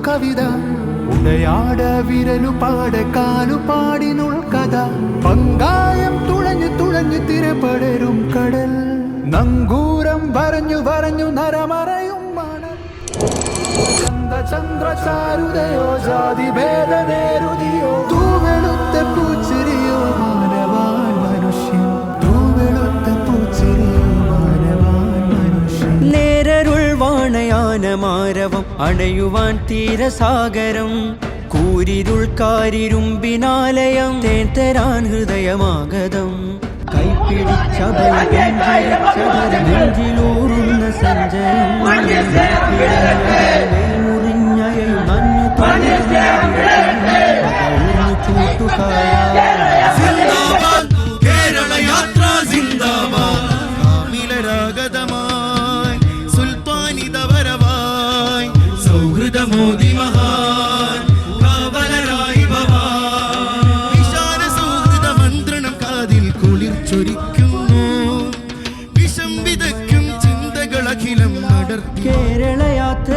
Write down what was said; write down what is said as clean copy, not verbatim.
കവിത ഉടയാട വിരലുപാട കാലുപാടിനുൾ കഥ പങ്കായം തുഴഞ്ഞു തുഴഞ്ഞു തിരപടരും കടൽ നങ്കൂരം വരഞ്ഞു വരഞ്ഞു നരമറയും മണൽ ചന്ദ്രചാരുതയോ ജാതി ഭേദനേരുതിയോ തൂവെളുത്ത പൂച്ചിരിയോ മാനവാൻ മനുഷ്യൻ തൂവെളുത്ത പൂച്ചിരിയോ മാനവാൻ മനുഷ്യൻ നേരരുൾ വാണയാനമാരവം അണയുവാൻ തീരസാഗരം കൂരിരുൾ കാരിരുമ്പിനാലയം തേൻ തരാൻ ഹൃദയമാഗതം കൈപ്പിടിച്ചൂറുന്ന സഞ്ചയം മുറിഞ്ഞയും നഞ്ഞു ചൂട്ടുകായ കേരള യാത്ര സിന്ദാബാദ് സുൽത്താനിത വരവായി സൗഹൃദമോദി മഹാൻ കാവലരായി ഭവാൻ വിശാല സൗഹൃദ മന്ത്രണം കാതിൽ കുളിർ ചൊരിക്കുന്നു വിഷം വിതയ്ക്കും ചിന്തകളഖിലം നടത്തി കേരള യാത്ര